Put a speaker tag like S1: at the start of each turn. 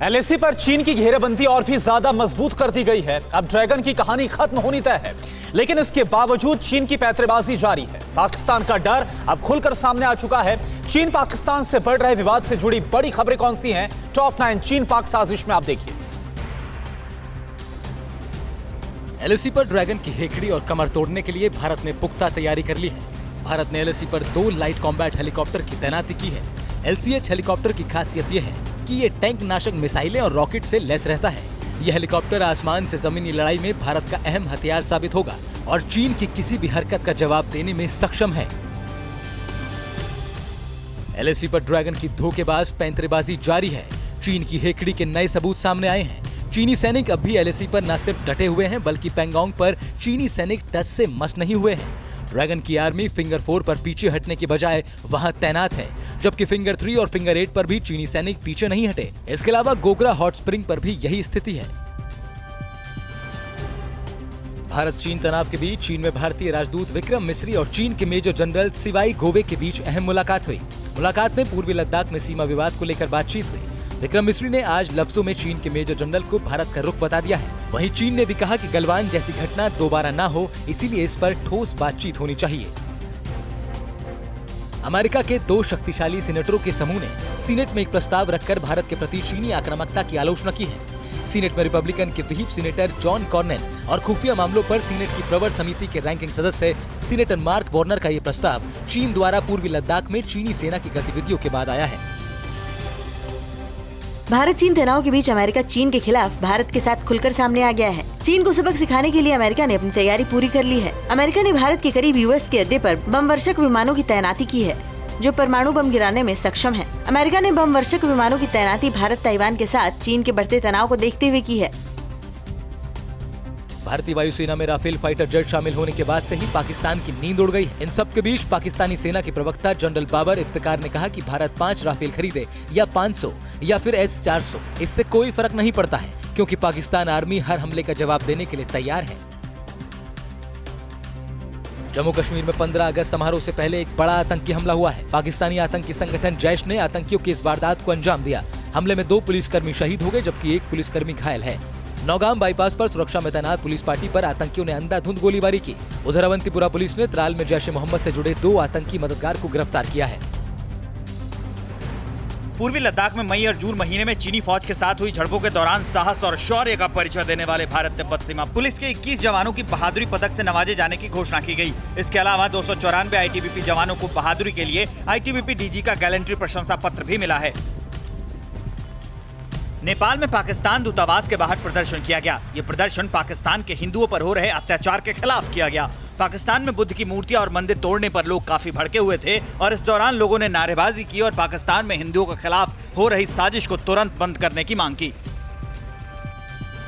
S1: LAC पर चीन की घेरेबंदी और भी ज्यादा मजबूत कर दी गई है। अब ड्रैगन की कहानी खत्म होनी तय है, लेकिन इसके बावजूद चीन की पैंतरेबाजी जारी है। पाकिस्तान का डर अब खुलकर सामने आ चुका है। चीन पाकिस्तान से बढ़ रहे विवाद से जुड़ी बड़ी खबरें कौन सी हैं? टॉप 9 चीन पाक साजिश में आप देखिए।
S2: एलएसी पर ड्रैगन की हेकड़ी और कमर तोड़ने के लिए भारत ने पुख्ता तैयारी कर ली है। भारत ने एलएसी पर 2 लाइट कॉम्बैट हेलीकॉप्टर की तैनाती की है। एलसीएच हेलीकॉप्टर की खासियत यह है कि ये टैंक नाशक मिसाइलें और रॉकेट से लैस रहता है। यह हेलीकॉप्टर आसमान से जमीनी लड़ाई में भारत का अहम हथियार साबित होगा और चीन की किसी भी हरकत का जवाब देने में सक्षम है। एलएसी पर ड्रैगन की धोखेबाज पैंतरेबाजी जारी है। चीन की हेकड़ी के नए सबूत सामने आए हैं। चीनी सैनिक अब भी एलएसी पर न सिर्फ डटे हुए हैं, बल्कि पैंगोंग पर चीनी सैनिक टस से मस नहीं हुए हैं। ड्रैगन की आर्मी फिंगर 4 पर पीछे हटने की बजाय वहां तैनात है, जबकि फिंगर 3 और फिंगर 8 पर भी चीनी सैनिक पीछे नहीं हटे। इसके अलावा गोगरा हॉट स्प्रिंग पर भी यही स्थिति है। भारत चीन तनाव के बीच चीन में भारतीय राजदूत विक्रम मिस्री और चीन के मेजर जनरल सिवाई गोवे के बीच अहम मुलाकात हुई। मुलाकात में पूर्वी लद्दाख में सीमा विवाद को लेकर बातचीत हुई। विक्रम मिस्री ने आज लफ्जों में चीन के मेजर जनरल को भारत का रुख बता दिया है। वहीं चीन ने भी कहा कि गलवान जैसी घटना दोबारा ना हो, इसीलिए इस पर ठोस बातचीत होनी चाहिए। अमेरिका के 2 शक्तिशाली सीनेटरों के समूह ने सीनेट में एक प्रस्ताव रखकर भारत के प्रति चीनी आक्रामकता की आलोचना की है। सीनेट में रिपब्लिकन के व्हीप सीनेटर जॉन कॉर्नेन और खुफिया मामलों पर सीनेट की प्रवर समिति के रैंकिंग सदस्य सीनेटर मार्क वार्नर का ये प्रस्ताव चीन द्वारा पूर्वी लद्दाख में चीनी सेना की गतिविधियों के बाद आया है।
S3: भारत चीन तनाव के बीच अमेरिका चीन के खिलाफ भारत के साथ खुलकर सामने आ गया है। चीन को सबक सिखाने के लिए अमेरिका ने अपनी तैयारी पूरी कर ली है। अमेरिका ने भारत के करीब यूएस के अड्डे पर बम वर्षक विमानों की तैनाती की है, जो परमाणु बम गिराने में सक्षम है। अमेरिका ने बम वर्षक विमानों की तैनाती भारत ताइवान के साथ चीन के बढ़ते तनाव को देखते हुए की है।
S2: भारतीय वायुसेना में राफेल फाइटर जेट शामिल होने के बाद से ही पाकिस्तान की नींद उड़ गई है। इन सब के बीच पाकिस्तानी सेना के प्रवक्ता जनरल बाबर इफ्तिकार ने कहा कि भारत 5 राफेल खरीदे या 500 या फिर S-400, इससे कोई फर्क नहीं पड़ता है, क्योंकि पाकिस्तान आर्मी हर हमले का जवाब देने के लिए तैयार है। जम्मू कश्मीर में 15 अगस्त समारोह से पहले एक बड़ा आतंकी हमला हुआ है। पाकिस्तानी आतंकी संगठन जैश ने आतंकियों की इस वारदात को अंजाम दिया। हमले में 2 पुलिसकर्मी शहीद हो गए, जबकि 1 पुलिसकर्मी घायल है। नौगाम बाईपास पर सुरक्षा में तैनात पुलिस पार्टी पर आतंकियों ने अंधाधुंध गोलीबारी की। उधर अवंतीपुरा पुलिस ने त्राल में जैश ए मोहम्मद से जुड़े 2 आतंकी मददगार को गिरफ्तार किया है।
S4: पूर्वी लद्दाख में मई और जून महीने में चीनी फौज के साथ हुई झड़पों के दौरान साहस और शौर्य का परिचय देने वाले भारत तिब्बत सीमा पुलिस के 21 जवानों की बहादुरी पदक से नवाजे जाने की घोषणा की गई। इसके अलावा 294 आईटीबीपी जवानों को बहादुरी के लिए आईटीबीपी डीजी का गैलेंट्री प्रशंसा पत्र भी मिला है। नेपाल में पाकिस्तान दूतावास के बाहर प्रदर्शन किया गया। ये प्रदर्शन पाकिस्तान के हिंदुओं पर हो रहे अत्याचार के खिलाफ किया गया। पाकिस्तान में बुद्ध की मूर्तियां और मंदिर तोड़ने पर लोग काफी भड़के हुए थे और इस दौरान लोगों ने नारेबाजी की और पाकिस्तान में हिंदुओं के खिलाफ हो रही साजिश को तुरंत बंद करने की मांग की।